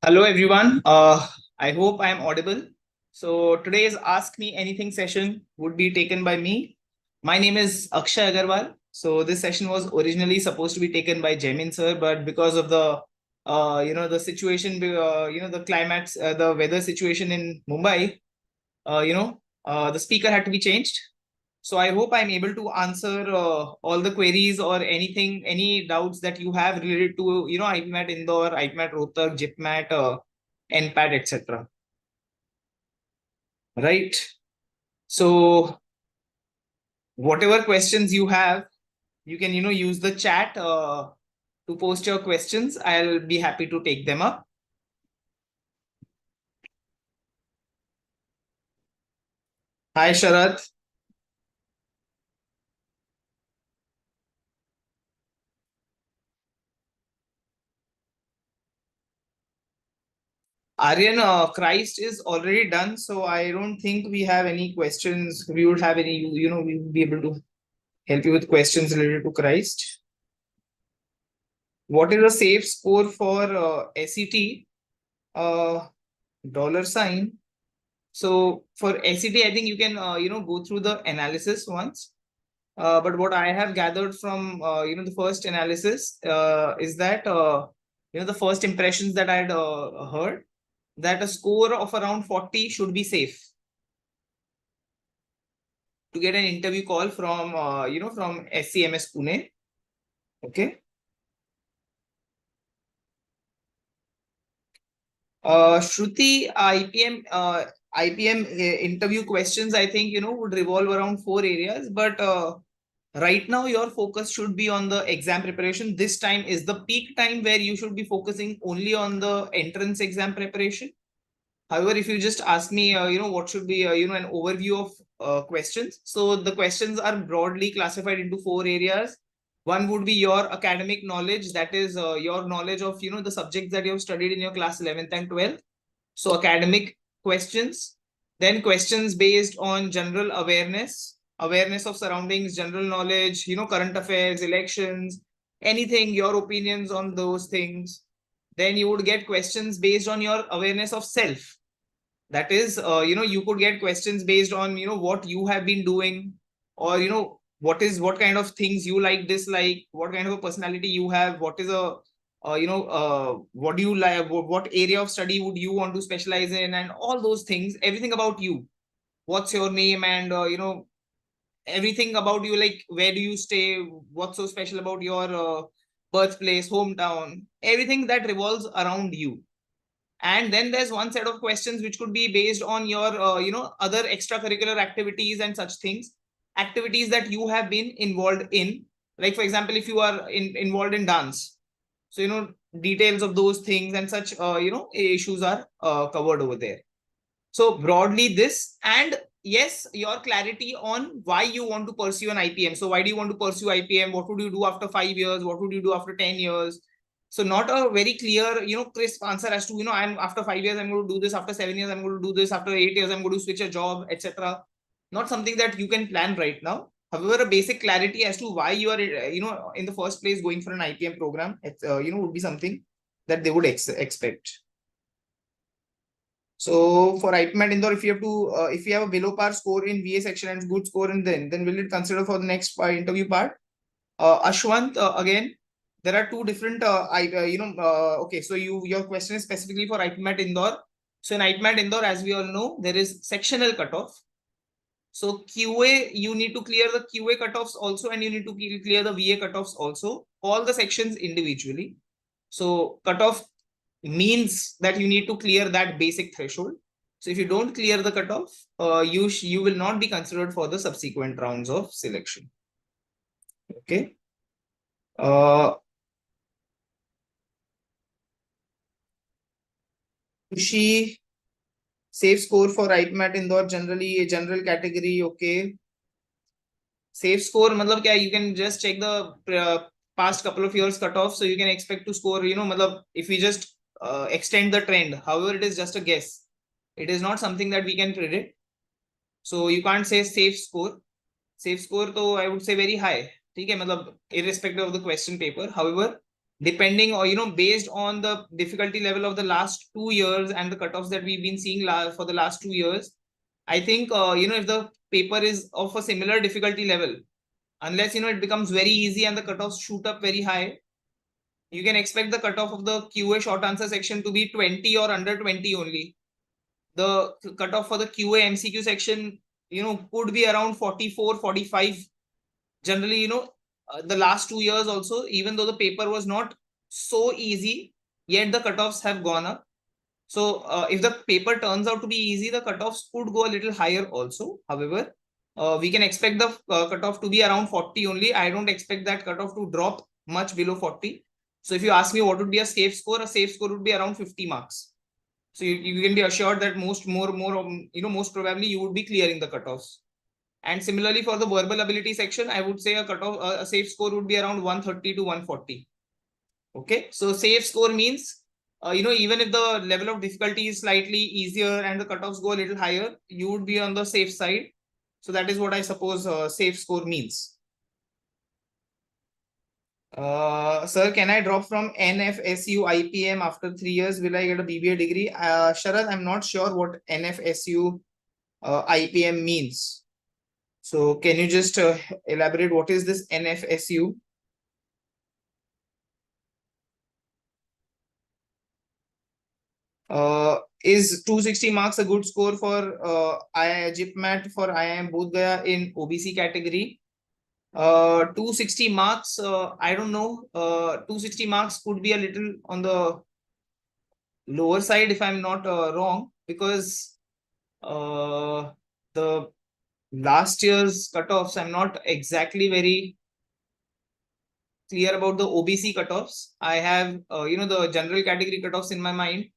Hello everyone. I hope I am audible. So today's Ask Me Anything session would be taken by me. My name is Akshay Agarwal. So this session was originally supposed to be taken by Jamin sir, but because of the situation, the climates, the weather situation in Mumbai, the speaker had to be changed. So I hope I'm able to answer all the queries or anything, any doubts that you have related to, IPMAT Indore, IPMAT Rohtak, JIPMAT, NPAT, etc. Right. So whatever questions you have, you can, use the chat to post your questions. I'll be happy to take them up. Hi, Sharat. Aryan, Christ is already done, so I don't think we have any questions. We would have any, we would be able to help you with questions related to Christ. What is a safe score for SET? Dollar sign. So for SET, I think you can go through the analysis once. But what I have gathered from the first analysis is that the first impressions that I'd heard that a score of around 40 should be safe to get an interview call from from SCMS Pune. Okay. Shruti, IPM interview questions, I think, would revolve around four areas. But right now, your focus should be on the exam preparation. This time is the peak time where you should be focusing only on the entrance exam preparation. However, if you just ask me, what should be, an overview of questions. So the questions are broadly classified into four areas. One would be your academic knowledge, that is your knowledge of, the subjects that you have studied in your class 11th and 12th. So academic questions, then questions based on general awareness of surroundings, general knowledge, current affairs, elections, anything, your opinions on those things. Then you would get questions based on your awareness of self. That is, you could get questions based on, what you have been doing, or, what kind of things you like, dislike, what kind of a personality you have, what is a what do you like, what area of study would you want to specialize in, and all those things, everything about you, what's your name, and everything about you, like where do you stay, what's so special about your birthplace, hometown, everything that revolves around you. And then there's one set of questions which could be based on your other extracurricular activities and such things, activities that you have been involved in. Like for example, if you are involved in dance, so details of those things and such issues are covered over there. So broadly this, and yes, your clarity on why you want to pursue an IPM. So why do you want to pursue IPM? What would you do after 5 years? What would you do after 10 years? So not a very clear, crisp answer as to, I'm after 5 years, I'm going to do this. After 7 years, I'm going to do this. After 8 years, I'm going to switch a job, etc. Not something that you can plan right now. However, a basic clarity as to why you are, in the first place going for an IPM program, would be something that they would expect. So for IPMAT Indore, if you have to, if you have a below par score in VA section and good score in then will it consider for the next interview part? Ashwant, again, there are two different, okay, so your question is specifically for IPMAT Indore. So in IPMAT Indore, as we all know, there is sectional cutoff. So QA, you need to clear the QA cutoffs also, and you need to clear the VA cutoffs also, all the sections individually. So cutoff means that you need to clear that basic threshold. So if you don't clear the cutoff, you will not be considered for the subsequent rounds of selection. Okay. She safe score for IPMAT Indore, generally a general category. Okay. Safe score, matlab kya, you can just check the past couple of years cutoff, so you can expect to score, matlab, if we just extend the trend. However, it is just a guess. It is not something that we can predict. So you can't say safe score. Safe score, though, I would say very high. ठीक है, मतलब irrespective of the question paper. However, depending or, based on the difficulty level of the last 2 years and the cutoffs that we've been seeing for the last 2 years, I think, if the paper is of a similar difficulty level, unless, it becomes very easy and the cutoffs shoot up very high, you can expect the cutoff of the QA short answer section to be 20 or under 20 only. The cutoff for the QA MCQ section, could be around 44, 45. Generally, the last 2 years also, even though the paper was not so easy, yet the cutoffs have gone up. So if the paper turns out to be easy, the cutoffs could go a little higher also. However, we can expect the cutoff to be around 40 only. I don't expect that cutoff to drop much below 40. So if you ask me what would be a safe score would be around 50 marks. So you can be assured that most probably you would be clearing the cutoffs. And similarly for the verbal ability section, I would say a safe score would be around 130 to 140. Okay, so safe score means, even if the level of difficulty is slightly easier and the cutoffs go a little higher, you would be on the safe side. So that is what I suppose safe score means. Sir, can I drop from NFSU IPM after 3 years? Will I get a BBA degree? Sharad, I'm not sure what NFSU IPM means. So can you just elaborate what is this NFSU? Is 260 marks a good score for JIPMAT for IIM Bodh Gaya in OBC category? 260 marks, I don't know. 260 marks could be a little on the lower side if I'm not wrong, because the last year's cutoffs, I'm not exactly very clear about the OBC cutoffs. I have, the general category cutoffs in my mind.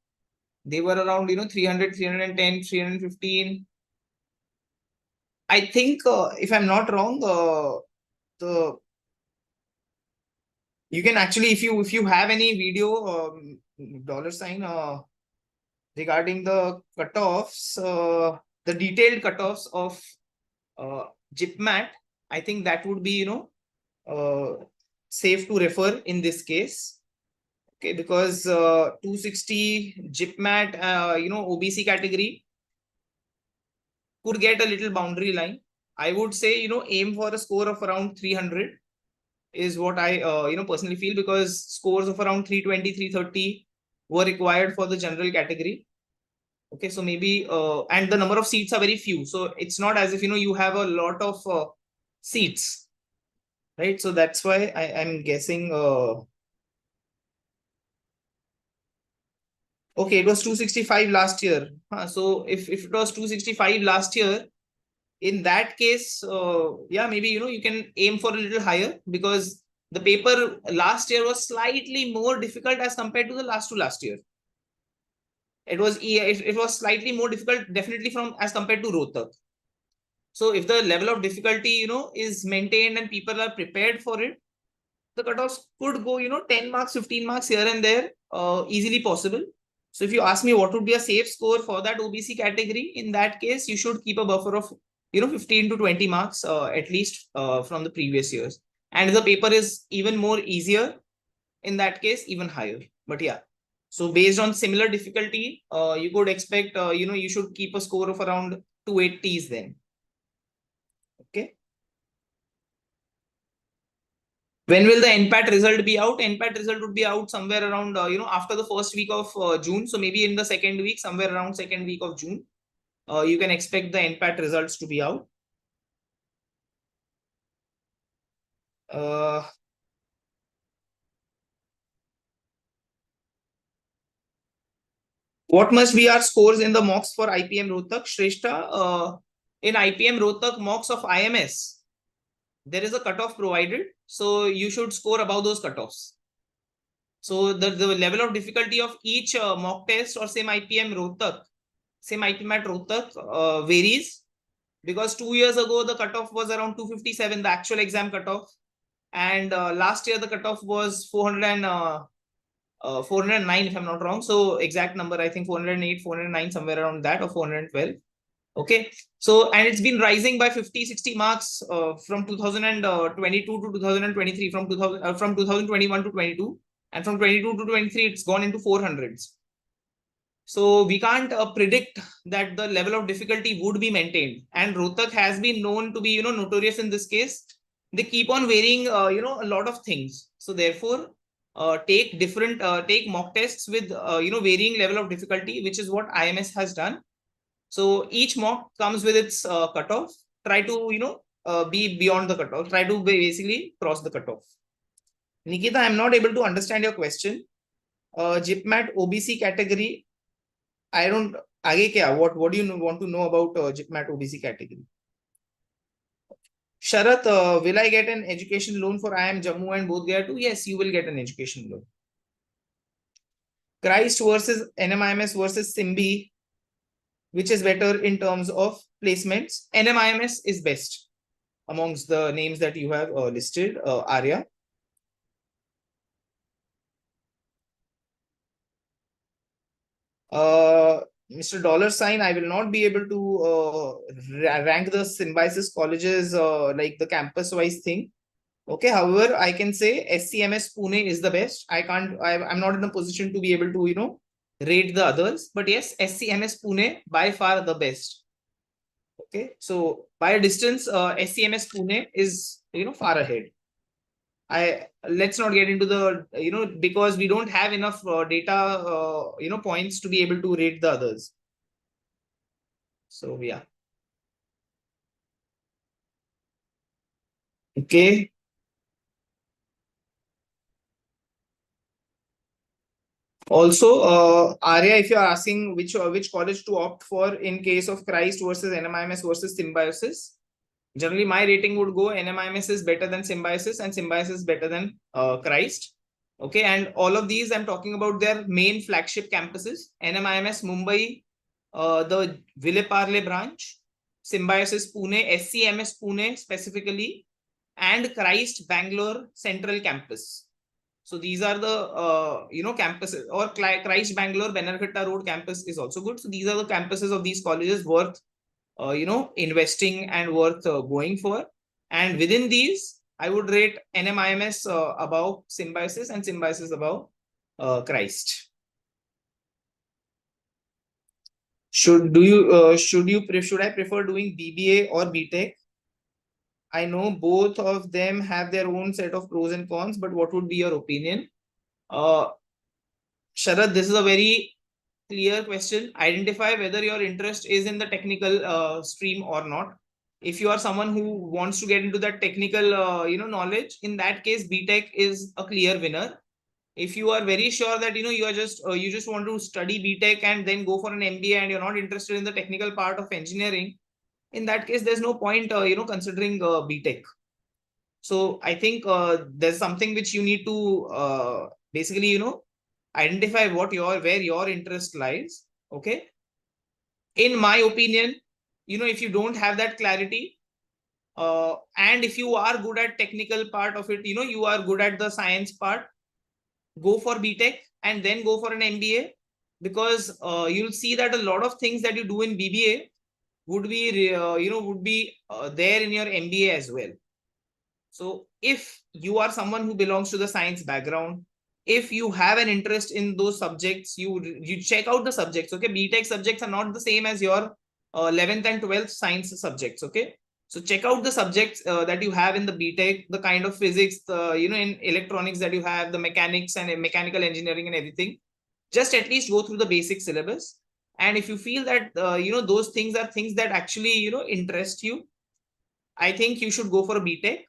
They were around, 300, 310, 315. I think, if I'm not wrong, you can actually, if you have any video, $ regarding the cutoffs, the detailed cutoffs of JIPMAT, I think that would be, safe to refer in this case. Okay, because 260 JIPMAT, OBC category could get a little boundary line. I would say, aim for a score of around 300 is what I, personally feel, because scores of around 320, 330 were required for the general category. Okay, so maybe, and the number of seats are very few. So it's not as if, you have a lot of seats, right? So that's why I'm guessing, okay, it was 265 last year. So if it was 265 last year, in that case, yeah, maybe, you can aim for a little higher, because the paper last year was slightly more difficult as compared to the last year. It was slightly more difficult, definitely, from as compared to Rohtak. So if the level of difficulty, is maintained and people are prepared for it, the cutoffs could go, 10 marks, 15 marks here and there, easily possible. So if you ask me what would be a safe score for that OBC category, in that case, you should keep a buffer of, 15 to 20 marks, at least, from the previous years. And if the paper is even more easier, in that case, even higher. But yeah, so based on similar difficulty, you could expect, you should keep a score of around 280s then. Okay. When will the NPAT result be out? NPAT result would be out somewhere around, after the first week of June. So maybe in the second week, somewhere around second week of June, you can expect the NPAT results to be out. What must be our scores in the mocks for IPM Rohtak, Shrestha? In IPM Rohtak mocks of IMS, there is a cutoff provided. So you should score above those cutoffs. So the level of difficulty of each mock test or same IPM Rohtak, same IPMAT Rohtak varies, because 2 years ago the cutoff was around 257, the actual exam cutoff, and last year the cutoff was 409 if I'm not wrong. So exact number, I think 408, 409, somewhere around that, or 412. Okay, so, and it's been rising by 50, 60 marks from 2022 to 2023, from 2021 to 22. and from 22 to 23 it's gone into 400s. So we can't predict that the level of difficulty would be maintained, and Rohtak has been known to be notorious in this case. They keep on varying a lot of things, so therefore take mock tests with varying level of difficulty, which is what IMS has done. So each mock comes with its cutoff. Try to be beyond the cutoff. Try to basically cross the cutoff. Nikita, I'm not able to understand your question. JIPMAT OBC category. I don't. आगे क्या? What do you want to know about JIPMAT OBC category? Sharat, will I get an education loan for IIM Jammu and Bodh Gaya too? Yes, you will get an education loan. Christ versus NMIMS versus Simbi, which is better in terms of placements? NMIMS is best amongst the names that you have listed, Arya. Mr. Dollar Sign, I will not be able to rank the symbiosis colleges like the campus-wise thing. Okay, however, I can say SCMS Pune is the best. I'm not in a position to be able to, rate the others. But yes, SCMS Pune by far the best. Okay, so by a distance, SCMS Pune is, far ahead. Let's not get into the because we don't have enough data points to be able to rate the others. So yeah. Okay. Also, Arya, if you're asking which college to opt for in case of Christ versus NMIMS versus Symbiosis, generally my rating would go NMIMS is better than Symbiosis and Symbiosis is better than Christ. Okay, and all of these I'm talking about their main flagship campuses. NMIMS Mumbai, the Villeparle branch, Symbiosis Pune, SCMS Pune specifically, and Christ Bangalore Central Campus. So these are the campuses, or Christ Bangalore Bannerghatta Road campus is also good. So these are the campuses of these colleges worth investing and worth going for. And within these, I would rate NMIMS above Symbiosis and Symbiosis above Christ. Should I prefer doing BBA or BTech? I know both of them have their own set of pros and cons, but what would be your opinion? Sharad, this is a very clear question. Identify whether your interest is in the technical stream or not. If you are someone who wants to get into that technical knowledge, in that case BTech is a clear winner. If you are very sure that you are just you just want to study BTech and then go for an MBA and you're not interested in the technical part of engineering, in that case there's no point considering BTech. So I think there's something which you need to basically identify where your interest lies. Okay, in my opinion, if you don't have that clarity, and if you are good at technical part of it, you are good at the science part, go for BTech and then go for an MBA, because you'll see that a lot of things that you do in BBA would be there in your MBA as well. So if you are someone who belongs to the science background, if you have an interest in those subjects, you check out the subjects. Okay, BTech subjects are not the same as your 11th and 12th science subjects. Okay, so check out the subjects that you have in the BTech, the kind of physics, in electronics that you have, the mechanics and mechanical engineering and everything. Just at least go through the basic syllabus. And if you feel that those things are things that actually interest you, I think you should go for a BTech.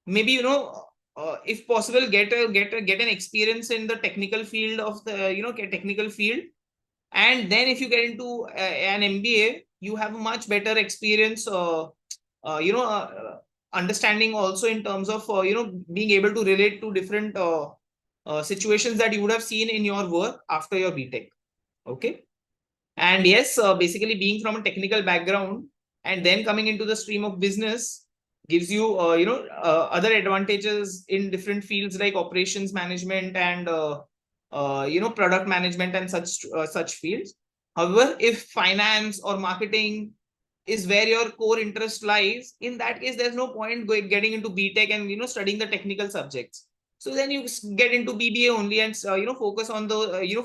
Maybe if possible, get an experience in the technical field of the technical field, and then if you get into an MBA, you have a much better experience understanding also in terms of being able to relate to different situations that you would have seen in your work after your BTech. Okay, and yes, basically being from a technical background and then coming into the stream of business gives you other advantages in different fields like operations management and product management and such fields. However, if finance or marketing is where your core interest lies, in that case there's no point getting into BTech and studying the technical subjects. So then you get into BBA only and focus on the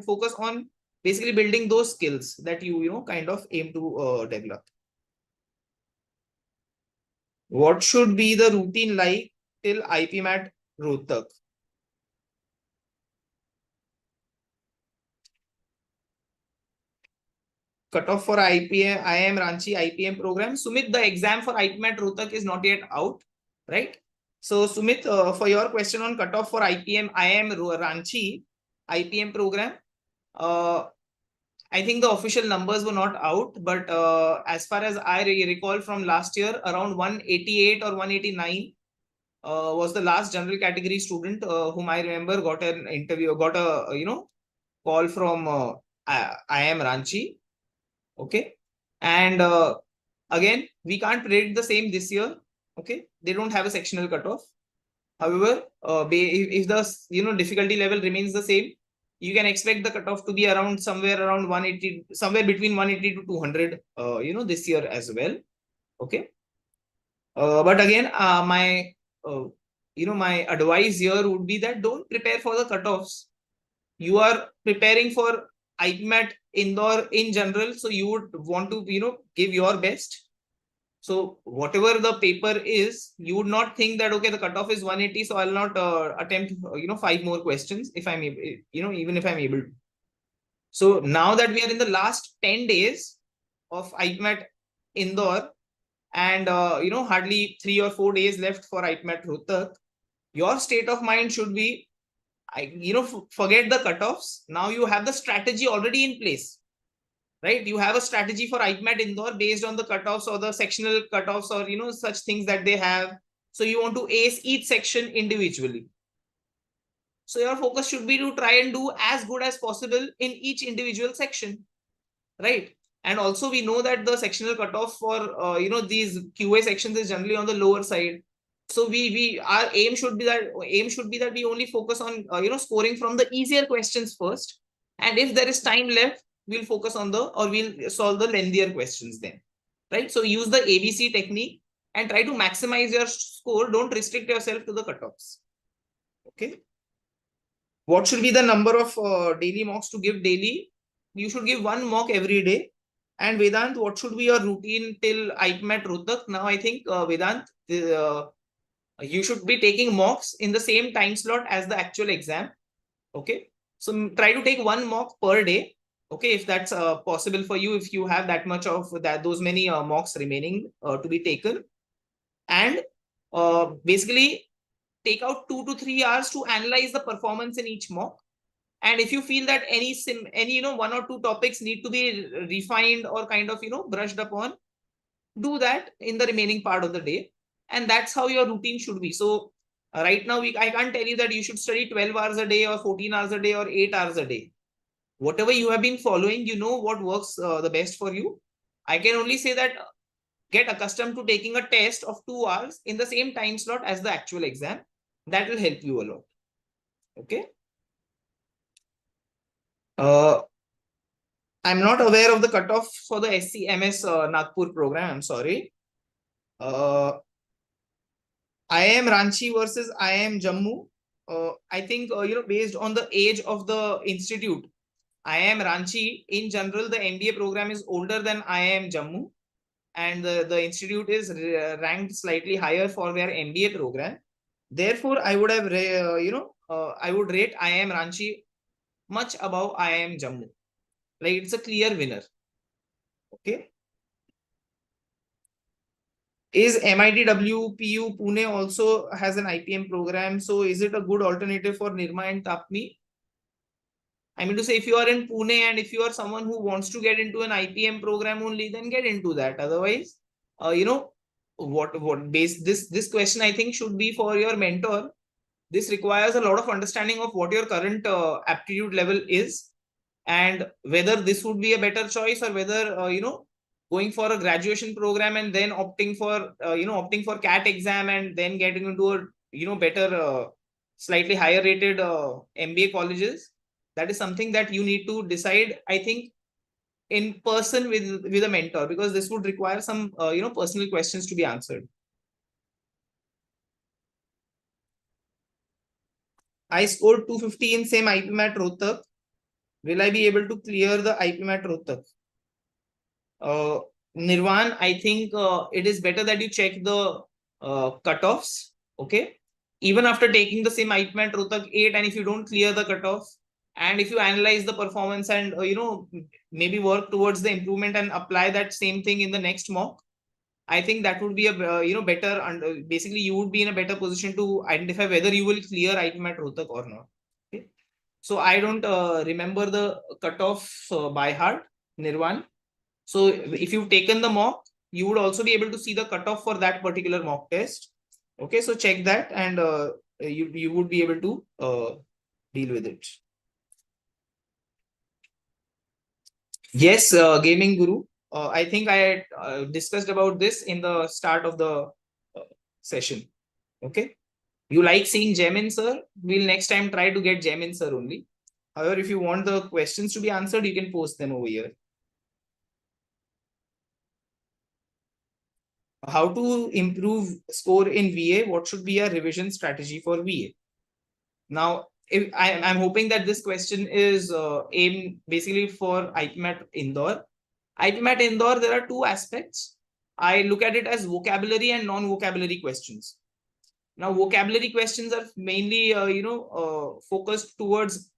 focus on basically building those skills that you kind of aim to develop. What should be the routine like till IPMAT Rohtak? Cutoff for IIM Ranchi IPM program. Sumit, the exam for IPMAT Rohtak is not yet out, right? So Sumit, for your question on cutoff for IPM IIM Ranchi IPM program, I think the official numbers were not out, but as far as I recall from last year, around 188 or 189 was the last general category student whom I remember got an interview, got a call from IIM Ranchi. Okay, and again we can't predict the same this year. Okay, they don't have a sectional cutoff. However, if the difficulty level remains the same, you can expect the cutoff to be around somewhere around 180, somewhere between 180 to 200. This year as well. Okay, but again, my advice here would be that don't prepare for the cutoffs. You are preparing for IPMAT Indore in general, so you would want to give your best. So whatever the paper is, you would not think that okay, the cutoff is 180, so I'll not attempt 5 more questions if I'm able, even if I'm able to. So now that we are in the last 10 days of IPMAT Indore and hardly 3 or 4 days left for IPMAT Rohtak, your state of mind should be forget the cutoffs. Now you have the strategy already in place, right? You have a strategy for IPMAT Indore based on the cutoffs or the sectional cutoffs or such things that they have. So you want to ace each section individually. So your focus should be to try and do as good as possible in each individual section, right? And also we know that the sectional cutoff for these QA sections is generally on the lower side. So our aim should be that we only focus on scoring from the easier questions first, and if there is time left, we'll focus on we'll solve the lengthier questions then, right? So use the ABC technique and try to maximize your score. Don't restrict yourself to the cutoffs. Okay. What should be the number of daily mocks to give daily? You should give 1 mock every day. And Vedant, what should be your routine till IPMAT Rohtak? Now I think Vedant, you should be taking mocks in the same time slot as the actual exam. Okay, so try to take 1 mock per day. Okay, if that's possible for you, if you have that much of those many mocks remaining to be taken, and basically take out 2 to 3 hours to analyze the performance in each mock. And if you feel that any 1 or 2 topics need to be refined or kind of brushed upon, do that in the remaining part of the day. And that's how your routine should be. So right now I can't tell you that you should study 12 hours a day or 14 hours a day or 8 hours a day. Whatever you have been following, what works the best for you. I can only say that get accustomed to taking a test of 2 hours in the same time slot as the actual exam. That will help you a lot. Okay. I'm not aware of the cutoff for the SCMS Nagpur program. I'm sorry. IIM Ranchi versus IIM Jammu. I think based on the age of the institute, IIM Ranchi in general, the MBA program is older than IIM Jammu, and the institute is ranked slightly higher for their MBA program. Therefore, I would have I would rate IIM Ranchi much above IIM Jammu. Like it's a clear winner. Okay. Is MIT WPU Pune also has an IPM program? So is it a good alternative for Nirma and Tapmi? I mean to say, if you are in Pune and if you are someone who wants to get into an IPM program only, then get into that. Otherwise, what base this question I think should be for your mentor. This requires a lot of understanding of what your current aptitude level is, and whether this would be a better choice or whether going for a graduation program and then opting for CAT exam and then getting into a better slightly higher rated MBA colleges. That is something that you need to decide, I think, in person with a mentor, because this would require some personal questions to be answered. I scored 250 in same IPMAT Rohtak. Will I be able to clear the IPMAT Rohtak? Nirvan, I think it is better that you check the cutoffs. Okay. Even after taking the same IPMAT Rohtak 8, and if you don't clear the cutoff, and if you analyze the performance and maybe work towards the improvement and apply that same thing in the next mock, I think that would be a better, and basically you would be in a better position to identify whether you will clear IPMAT Rohtak or not. Okay. So I don't remember the cutoff by heart, Nirvan. So if you've taken the mock, you would also be able to see the cutoff for that particular mock test. Okay, so check that, and you would be able to deal with it. Yes, Gaming Guru. I think I had discussed about this in the start of the session. Okay. You like seeing Gemin, sir? We'll next time try to get Gemin, sir, only. However, if you want the questions to be answered, you can post them over here. How to improve score in VA? What should be a revision strategy for VA? Now, if I'm hoping that this question is aimed basically for IPMAT Indore. IPMAT Indore, there are two aspects. I look at it as vocabulary and non-vocabulary questions. Now, vocabulary questions are mainly, focused towards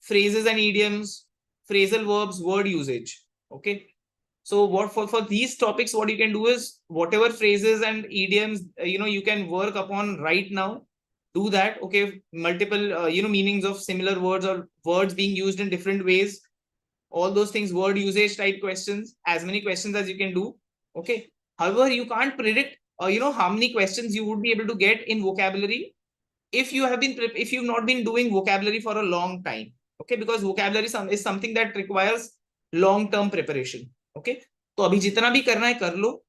phrases and idioms, phrasal verbs, word usage. Okay. So what for these topics, what you can do is whatever phrases and idioms, you can work upon right now, do that. Okay. Multiple, meanings of similar words or words being used in different ways. All those things, word usage type questions, as many questions as you can do. Okay. However, you can't predict, how many questions you would be able to get in vocabulary if you've not been doing vocabulary for a long time. Okay, because vocabulary is something that requires long term preparation. Okay, तो अभी जितना भी करना है कर लो,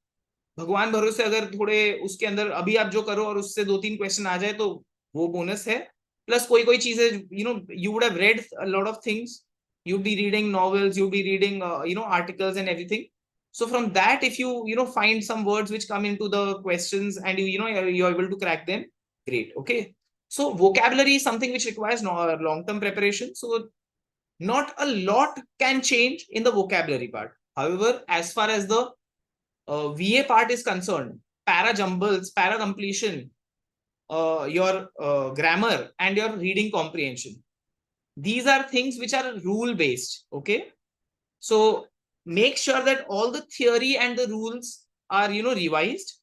भगवान भरोसे अगर थोड़े उसके अंदर अभी आप जो करो और उससे 2-3 क्वेश्चन आ जाए तो वो बोनस है. प्लस कोई कोई चीजें, you would have read a lot of things, you'd be reading novels, you'd be reading articles and everything. So from that, if you find some words which come into the questions and you're able to crack them, great. Okay, so vocabulary is something which requires long term preparation. So not a lot can change in the vocabulary part. However, as far as the VA part is concerned, para jumbles, para completion, your grammar and your reading comprehension, these are things which are rule based. Okay, so make sure that all the theory and the rules are revised.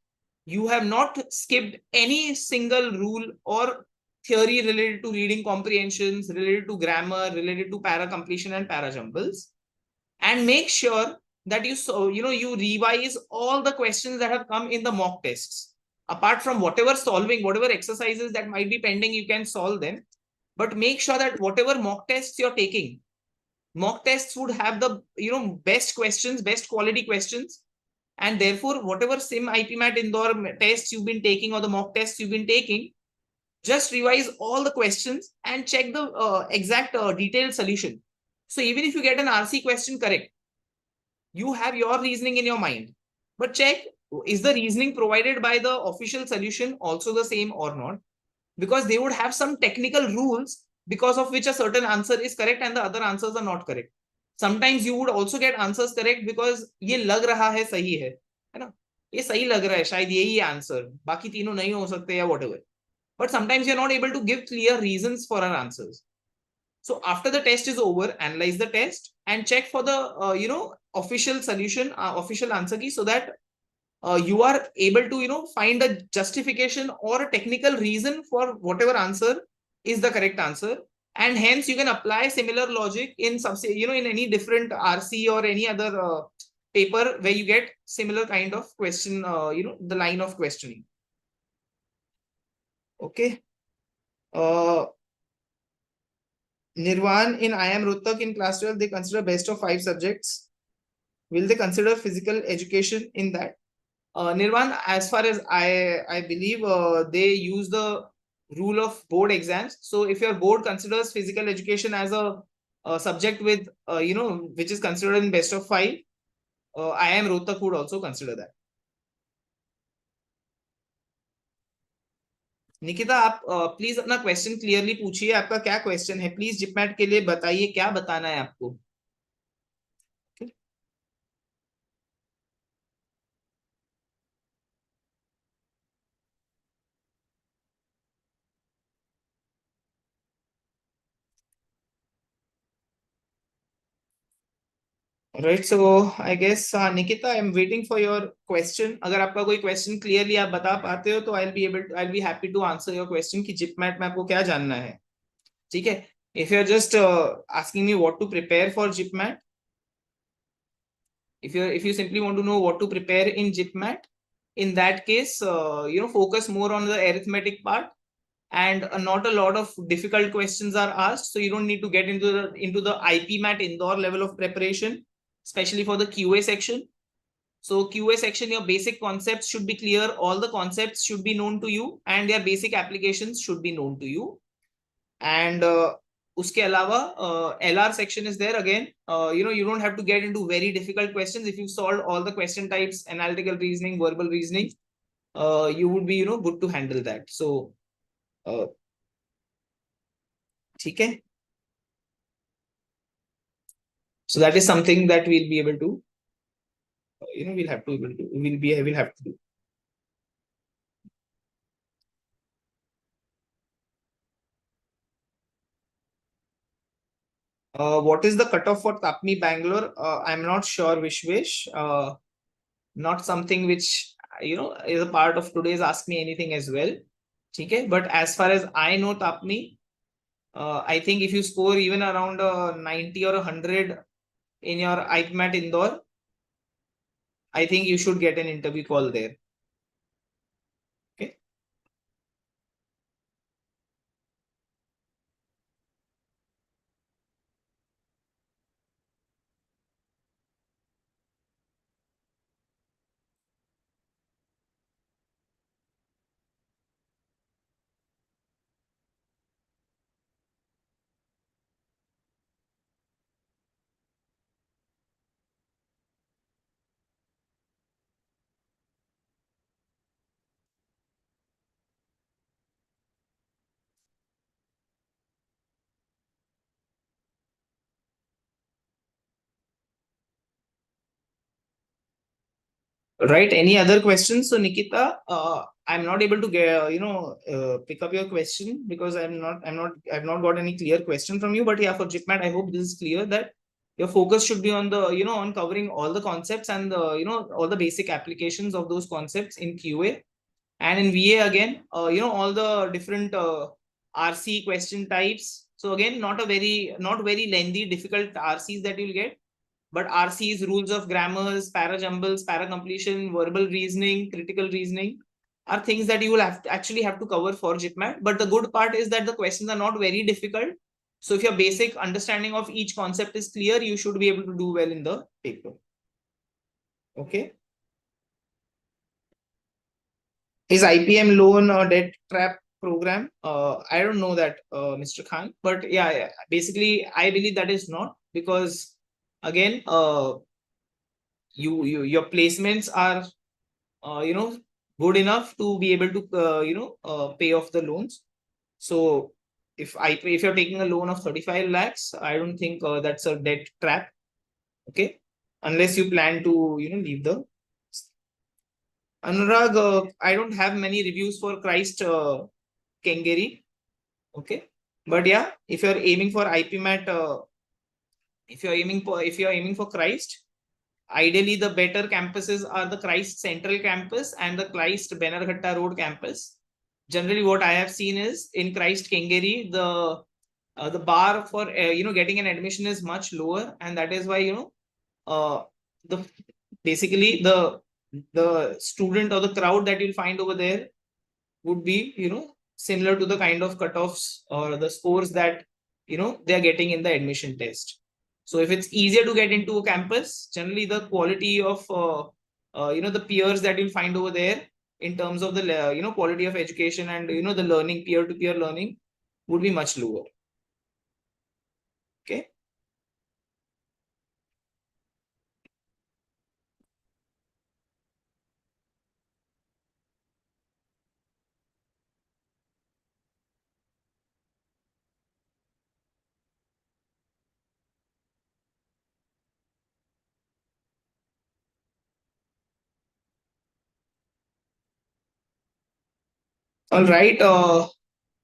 You have not skipped any single rule or theory related to reading comprehensions, related to grammar, related to para completion and para jumbles. And make sure that you revise all the questions that have come in the mock tests. Apart from whatever exercises that might be pending, you can solve them. But make sure that whatever mock tests you're taking, mock tests would have the best questions, best quality questions. And therefore, whatever sim IPMAT Indore tests you've been taking or the mock tests you've been taking, just revise all the questions and check the exact detailed solution. So even if you get an RC question correct, you have your reasoning in your mind, but check, is the reasoning provided by the official solution also the same or not? Because they would have some technical rules because of which a certain answer is correct and the other answers are not correct. Sometimes you would also get answers correct because ये लग रहा है सही है ना, ये सही लग रहा है, शायद यही है आंसर, बाकी तीनों नहीं हो सकते या whatever. But sometimes you're not able to give clear reasons for our answers. So after the test is over, analyze the test and check for the official solution, official answer key, so that you are able to find a justification or a technical reason for whatever answer is the correct answer, and hence you can apply similar logic in in any different RC or any other paper where you get similar kind of question, the line of questioning. Okay. Nirvan, in IIM Rohtak in class 12, they consider best of 5 subjects. Will they consider physical education in that? Nirvan, as far as I believe, they use the rule of board exams. So if your board considers physical education as a subject with, which is considered in best of 5, IIM Rohtak would also consider that. Nikita, आप please अपना question clearly पूछिए, आपका क्या question है, please जिपमैट के लिए बताइए क्या बताना है आपको। Right, so I guess Nikita, I am waiting for your question. अगर आपका कोई क्वेश्चन क्लियरली आप बता पाते हो तो I be happy to answer your question कि जिपमैट में आपको क्या जानना है। ठीक है। If you are just asking me what to prepare for JIPMAT, if you simply want to know what to prepare in JIPMAT, in that case, focus more on the arithmetic part, and not a lot of difficult questions are asked, so you don't need to get into the IPMAT Indore level of preparation, especially for the QA section. So QA section, your basic concepts should be clear, all the concepts should be known to you, and their basic applications should be known to you. And उसके अलावा LR section is there again. You don't have to get into very difficult questions. If you solved all the question types, analytical reasoning, verbal reasoning, you would be good to handle that. So uh, ठीक है. So that is something that we'll be able to, we'll have to do. What is the cutoff for Tapmi Bangalore? I'm not sure, Vishwesh. Not something which is a part of today's Ask Me Anything as well. Okay, but as far as I know, Tapmi, I think if you score even around 90 or 100 in your IPMAT Indore, I think you should get an interview call there. Okay. Right. Any other questions? So Nikita, I'm not able to get, pick up your question because I've not got any clear question from you. But yeah, for JIPMAT, I hope this is clear that your focus should be on the, on covering all the concepts and the, all the basic applications of those concepts in QA. And in VA again, all the different RC question types. So again, not very lengthy, difficult RCs that you'll get, but RCs, rules of grammars, para-jumbles, para-completion, verbal reasoning, critical reasoning are things that you will actually have to cover for JIPMAT. But the good part is that the questions are not very difficult. So if your basic understanding of each concept is clear, you should be able to do well in the paper. Okay. Is IPM loan or debt trap program? I don't know that, Mr. Khan, but yeah, basically, I believe that is not, because again, your placements are good enough to be able to pay off the loans. So if you're taking a loan of 35 lakhs, I don't think that's a debt trap. Okay, unless you plan to leave the. Anurag, I don't have many reviews for Christ Kengeri. Okay, but yeah, if you're aiming for IPMAT, if you're aiming for Christ, ideally the better campuses are the Christ Central Campus and the Christ Benerghatta Road Campus. Generally, what I have seen is in Christ Kengeri, the bar for getting an admission is much lower, and that is why uh, the basically the student or the crowd that you'll find over there would be similar to the kind of cutoffs or the scores that they are getting in the admission test. So if it's easier to get into a campus, generally the quality of the peers that you'll find over there in terms of the quality of education and the learning, peer to peer learning, would be much lower. Okay. All right.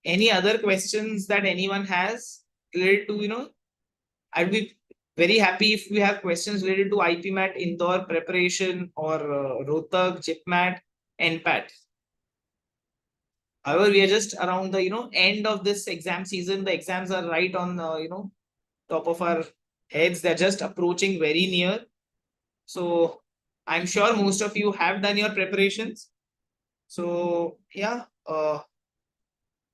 Any other questions that anyone has related to, I'd be very happy if we have questions related to IPMAT Indore preparation or Rohtak, JIPMAT, NPAT. However, we are just around the end of this exam season. The exams are right on top of our heads. They're just approaching very near. So I'm sure most of you have done your preparations. So yeah,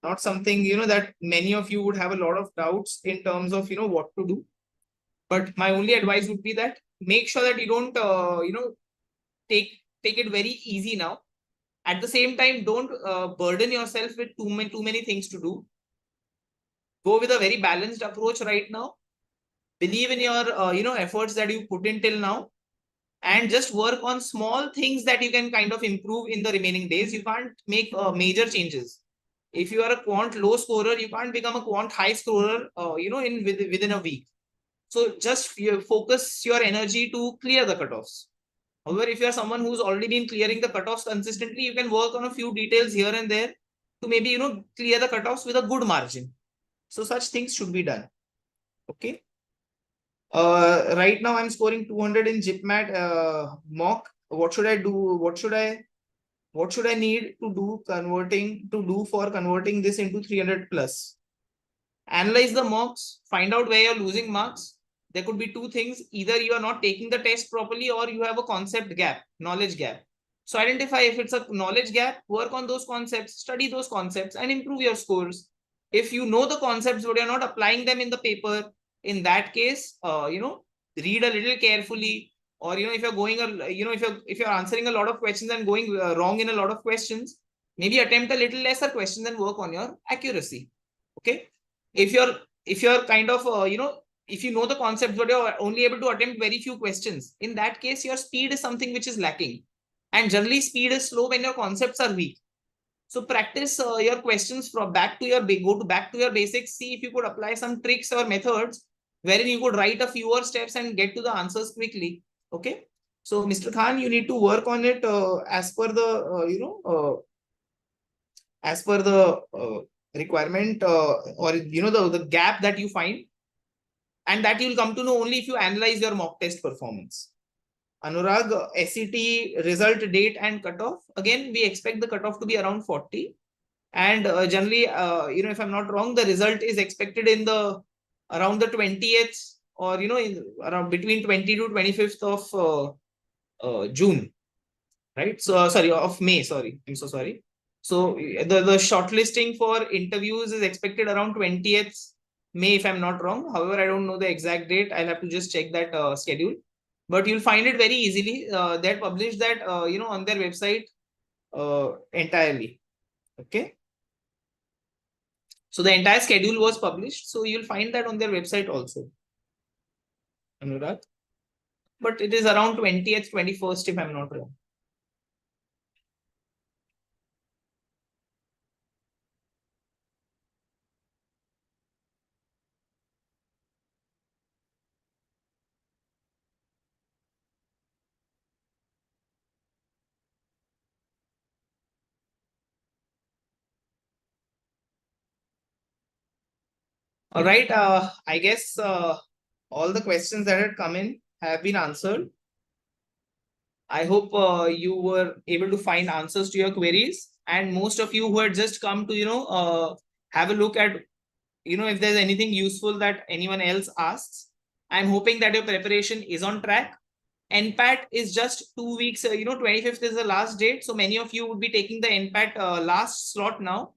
not something that many of you would have a lot of doubts in terms of what to do. But my only advice would be that make sure that you don't take it very easy now. At the same time, don't burden yourself with too many things to do. Go with a very balanced approach right now. Believe in your efforts that you put in till now, and just work on small things that you can kind of improve in the remaining days. You can't make major changes. If you are a quant low scorer, you can't become a quant high scorer within a week. So just focus your energy to clear the cutoffs. However, if you are someone who's already been clearing the cutoffs consistently, you can work on a few details here and there to maybe clear the cutoffs with a good margin. So such things should be done. Okay. Right now I'm scoring 200 in JIPMAT mock. What should I do? What should I need to do for converting this into 300 plus? Analyze the mocks, find out where you're losing marks. There could be two things. Either you are not taking the test properly or you have a concept gap, knowledge gap. So identify if it's a knowledge gap, work on those concepts, study those concepts and improve your scores. If you know the concepts but you're not applying them in the paper, in that case, read a little carefully. Or if you're going, if you're answering a lot of questions and going wrong in a lot of questions, maybe attempt a little lesser questions and work on your accuracy. Okay. If you're kind of if you know the concept but you're only able to attempt very few questions, in that case your speed is something which is lacking, and generally speed is slow when your concepts are weak. So practice your questions from back to your basics. See if you could apply some tricks or methods wherein you could write a fewer steps and get to the answers quickly. Okay. So Mr. Khan, you need to work on it as per the requirement, or the gap that you find, and that you'll come to know only if you analyze your mock test performance. Anurag, SET result date and cutoff. Again, we expect the cutoff to be around 40, and generally, if I'm not wrong, the result is expected in the around the 20th, or around between 20 to 25th of June, right? So sorry, of May. Sorry, I'm so sorry. So the shortlisting for interviews is expected around 20th May, if I'm not wrong. However, I don't know the exact date. I'll have to just check that schedule. But you'll find it very easily. They publish that on their website entirely. Okay. So the entire schedule was published. So you'll find that on their website also. Anurag. But it is around 20th, 21st, if I'm not wrong. All right. I guess all the questions that had come in have been answered. I hope you were able to find answers to your queries, and most of you who had just come to have a look at if there's anything useful that anyone else asks. I'm hoping that your preparation is on track. NPAT is just 2 weeks. 25th is the last date, so many of you would be taking the NPAT last slot now.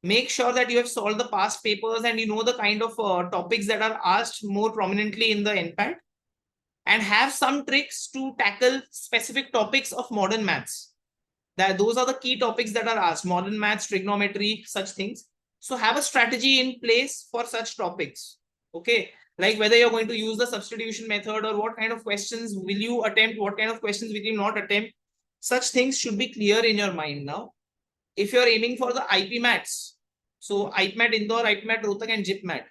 Make sure that you have solved the past papers and you know the kind of topics that are asked more prominently in the NPAT, and have some tricks to tackle specific topics of modern maths. Those are the key topics that are asked: modern maths, trigonometry, such things. So have a strategy in place for such topics. Okay. Like whether you're going to use the substitution method, or what kind of questions will you attempt, what kind of questions will you not attempt. Such things should be clear in your mind now. If you're aiming for the IPMATs, so IPMAT Indore, IPMAT Rohtak and JIPMAT,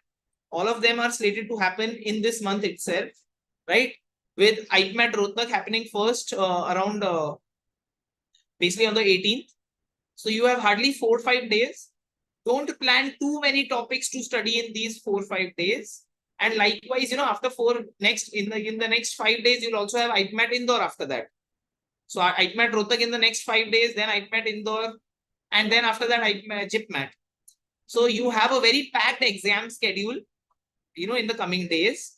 all of them are slated to happen in this month itself, right? With IPMAT Rohtak happening first around basically on the 18th, So you have hardly 4-5 days. Don't plan too many topics to study in these 4-5 days. And likewise, after in the next 5 days, you'll also have IPMAT Indore after that. So IPMAT Rohtak in the next 5 days, then IPMAT Indore, and then after that JIPMAT. So you have a very packed exam schedule, in the coming days.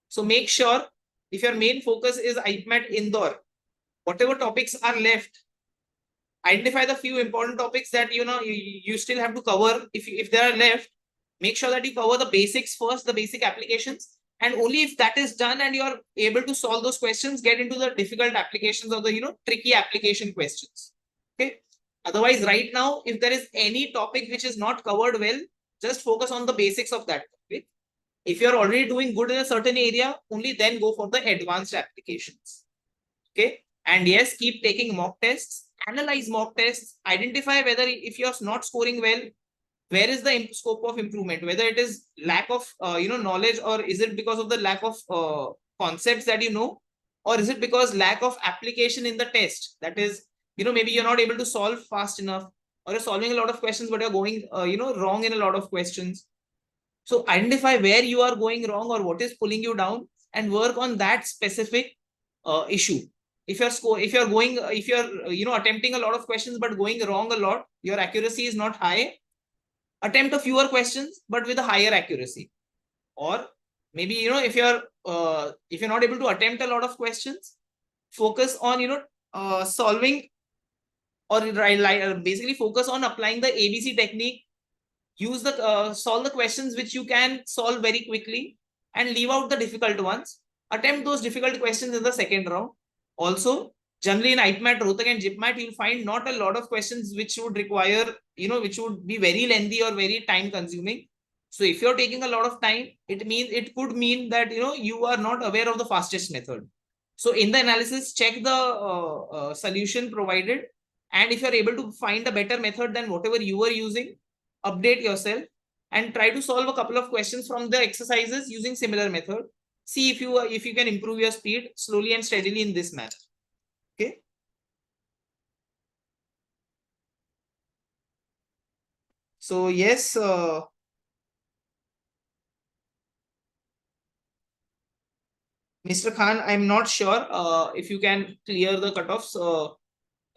So make sure if your main focus is IPMAT Indore, whatever topics are left, identify the few important topics that you still have to cover. If they are left, make sure that you cover the basics first, the basic applications, and only if that is done and you're able to solve those questions, get into the difficult applications or the tricky application questions. Okay. Otherwise, right now, if there is any topic which is not covered well, just focus on the basics of that topic. If you're already doing good in a certain area, only then go for the advanced applications. Okay. And yes, keep taking mock tests, analyze mock tests, identify whether if you're not scoring well, where is the scope of improvement, whether it is lack of knowledge, or is it because of the lack of concepts that or is it because lack of application in the test, that is maybe you're not able to solve fast enough, or you're solving a lot of questions but you're going wrong in a lot of questions. So identify where you are going wrong or what is pulling you down, and work on that specific issue. If you're attempting a lot of questions but going wrong a lot, your accuracy is not high, attempt a fewer questions but with a higher accuracy. Or maybe if you're not able to attempt a lot of questions, focus on solving, or basically focus on applying the ABC technique. Use the solve the questions which you can solve very quickly, and leave out the difficult ones. Attempt those difficult questions in the second round. Also, generally in IPMAT Rohtak and JIPMAT, you'll find not a lot of questions which would require which would be very lengthy or very time consuming. So if you're taking a lot of time, it could mean that you are not aware of the fastest method. So in the analysis, check the solution provided, and if you're able to find a better method than whatever you were using, update yourself and try to solve a couple of questions from the exercises using similar method. See if you can improve your speed slowly and steadily in this manner. Okay. So yes, Mr. Khan, I'm not sure if you can clear the cutoffs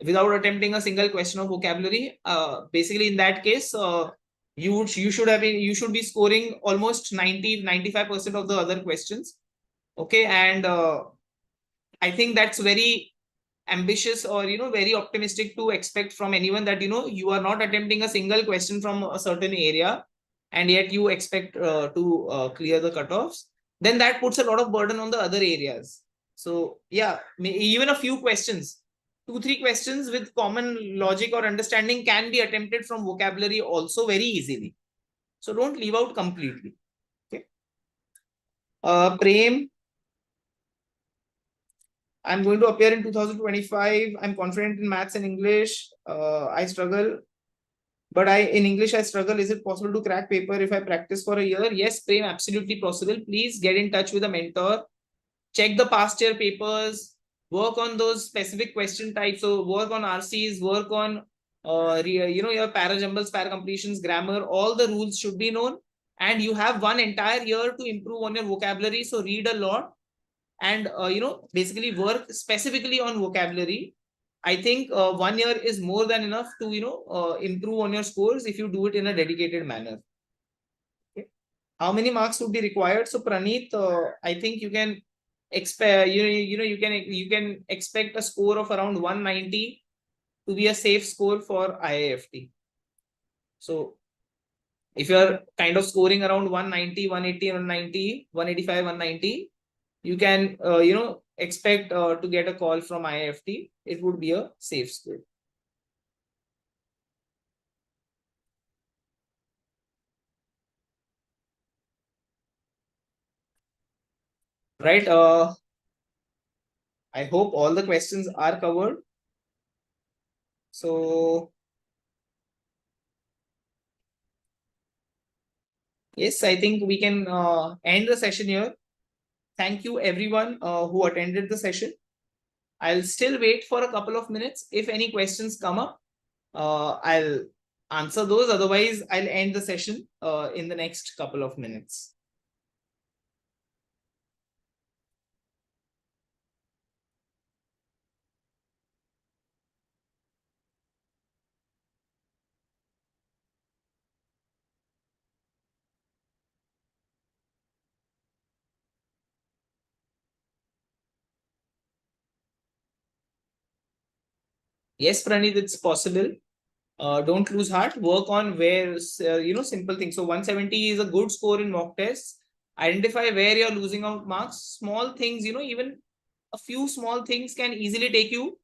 without attempting a single question of vocabulary. Basically, in that case, you should be scoring almost 95% of the other questions. Okay, and I think that's very ambitious, or very optimistic to expect from anyone that you are not attempting a single question from a certain area, and yet you expect to clear the cutoffs. Then that puts a lot of burden on the other areas. So yeah, even a few questions, 2-3 questions with common logic or understanding can be attempted from vocabulary also very easily. So don't leave out completely. Okay. Prem, I'm going to appear in 2025. I'm confident in maths and English. I struggle, but in English I struggle. Is it possible to crack paper if I practice for a year? Yes, Prem, absolutely possible. Please get in touch with a mentor. Check the past year papers. Work on those specific question types. So work on RCs. Work on your para jumbles, para completions, grammar. All the rules should be known, and you have one entire year to improve on your vocabulary. So read a lot, and basically work specifically on vocabulary. I think 1 year is more than enough to improve on your scores if you do it in a dedicated manner. Okay. How many marks would be required? So Praneeth, I think you can expect you can expect a score of around 190 to be a safe score for IIFT. So if you're kind of scoring around 190, 180, 190, 185, 190, you can expect to get a call from IIFT. It would be a safe score. Right. I hope all the questions are covered. So yes, I think we can end the session here. Thank you everyone who attended the session. I'll still wait for a couple of minutes. If any questions come up, I'll answer those. Otherwise, I'll end the session in the next couple of minutes. Yes, Pranit, it's possible. Don't lose heart. Work on where simple things. So 170 is a good score in mock tests. Identify where you're losing out marks. Small things, even a few small things can easily take you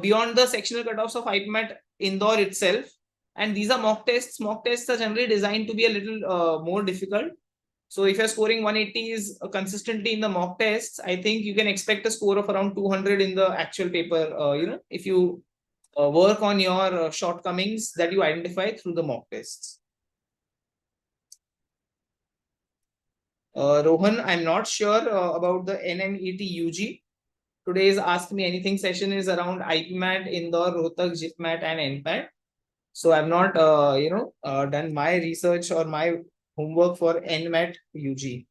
beyond the sectional cutoffs of IPMAT Indore itself. And these are mock tests. Mock tests are generally designed to be a little more difficult. So if you're scoring 180s consistently in the mock tests, I think you can expect a score of around 200 in the actual paper. If you work on your shortcomings that you identify through the mock tests. Rohan, I'm not sure about the NMET UG. Today's Ask Me Anything session is around IPMAT, Indore, Rohtak, JIPMAT, and NPAT. So I've not, done my research or my homework for NMAT UG.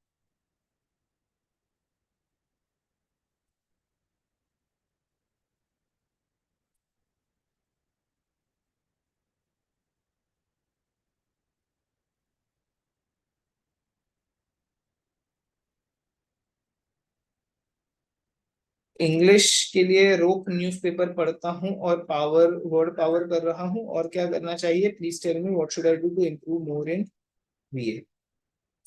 English के लिए रोप newspaper पढ़ता हूँ और word power कर रहा हूँ और क्या करना चाहिए please tell me what should I do to improve more in VA.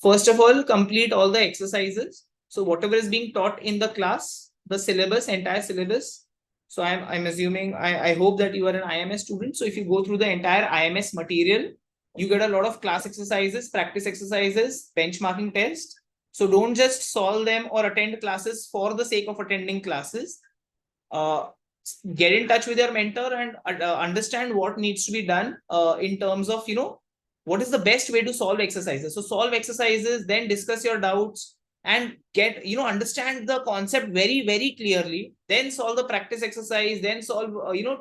First of all, complete all the exercises. So whatever is being taught in the class, the syllabus, entire syllabus. So I'm assuming, I hope that you are an IMS student. So if you go through the entire IMS material, you get a lot of class exercises, practice exercises, benchmarking tests. So don't just solve them or attend classes for the sake of attending classes. Get in touch with your mentor and understand what needs to be done in terms of, what is the best way to solve exercises. So solve exercises, then discuss your doubts and get, understand the concept very, very clearly. Then solve the practice exercise, then solve,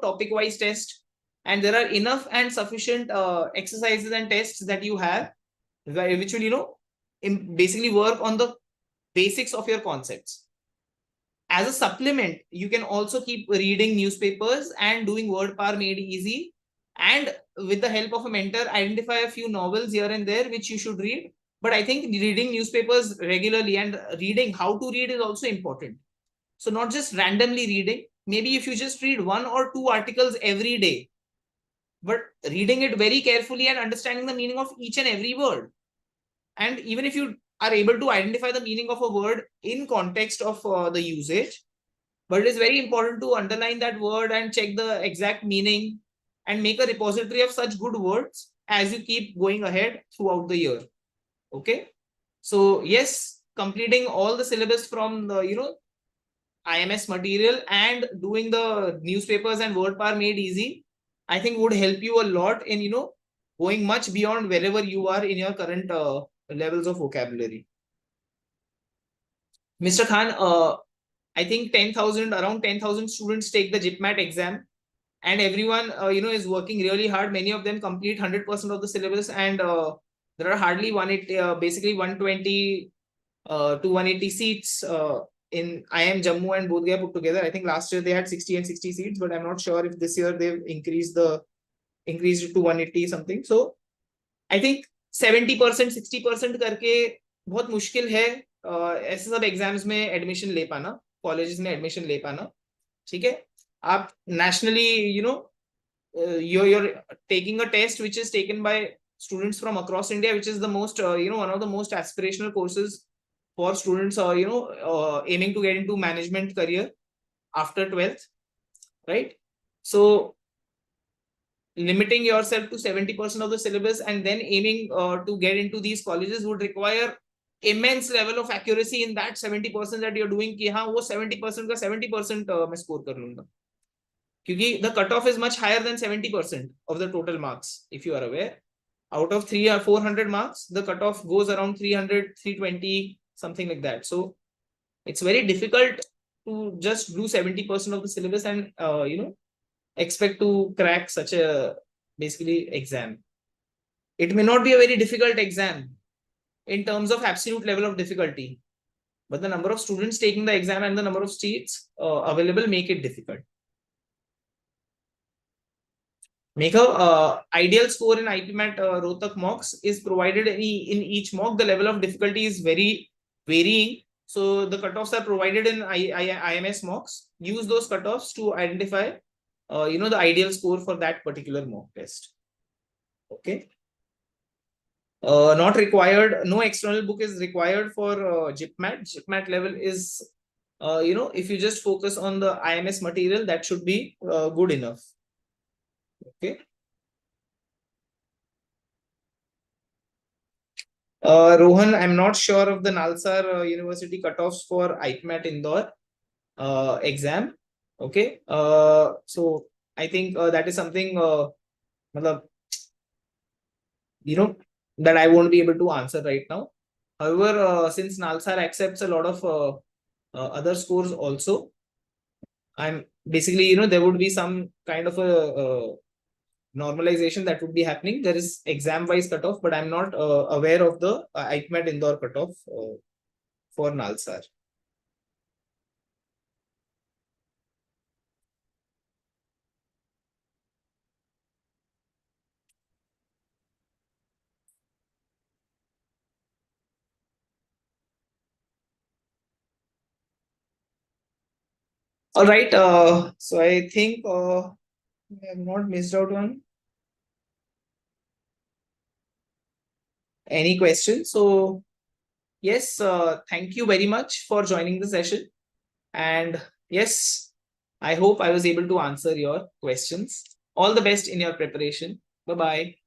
topic wise test. And there are enough and sufficient exercises and tests that you have, which will, basically work on the basics of your concepts. As a supplement, you can also keep reading newspapers and doing word power made easy. And with the help of a mentor, identify a few novels here and there which you should read. But I think reading newspapers regularly and reading how to read is also important. So not just randomly reading. Maybe if you just read 1 or 2 articles every day, but reading it very carefully and understanding the meaning of each and every word. And even if you are able to identify the meaning of a word in context of the usage, but it is very important to underline that word and check the exact meaning and make a repository of such good words as you keep going ahead throughout the year. Okay. So yes, completing all the syllabus from the, IMS material and doing the newspapers and word power made easy, I think would help you a lot in, going much beyond wherever you are in your current levels of vocabulary. Mr. Khan, I think around 10,000 students take the JIPMAT exam, and everyone, is working really hard. Many of them complete 100% of the syllabus, and there are hardly 180, basically 120 to 180 seats in IIM Jammu and Bodh Gaya put together. I think last year they had 60 and 60 seats, but I'm not sure if this year they've increased it to 180 something. So I think 70%, 60% करके बहुत मुश्किल है ऐसे सब exams में admission ले पाना, colleges में एडमिशन ले पाना. ठीक है, आप nationally, you're taking a test which is taken by students from across India, which is the most, one of the most aspirational courses for students, aiming to get into management career after 12th, right? So limiting yourself to 70% of the syllabus and then aiming to get into these colleges would require immense level of accuracy in that 70% that you're doing कि हाँ वो 70% का 70% मैं score कर लूँगा, क्योंकि the cutoff is much higher than 70% of the total marks. If you are aware, out of 300 or 400 marks, the cutoff goes around 300, 320, something like that. So it's very difficult to just do 70% of the syllabus and expect to crack such a basically exam. It may not be a very difficult exam in terms of absolute level of difficulty, but the number of students taking the exam and the number of seats available make it difficult. Make a ideal score in IPMAT Rohtak mocks is provided in each mock. The level of difficulty is very varying. So the cutoffs are provided in IMS mocks. Use those cutoffs to identify, the ideal score for that particular mock test. Okay. Not required. No external book is required for JIPMAT. JIPMAT level is, if you just focus on the IMS material, that should be good enough. Okay. Rohan, I'm not sure of the Nalsar University cutoffs for IPMAT Indore exam. Okay. So I think that is something, that I won't be able to answer right now. However, since Nalsar accepts a lot of other scores also, I'm basically, there would be some kind of a normalization that would be happening. There is exam wise cutoff, but I'm not aware of the IPMAT Indore cutoff for Nalsar. All right. So I think I have not missed out on any questions. So yes, thank you very much for joining the session. And yes, I hope I was able to answer your questions. All the best in your preparation. Bye bye.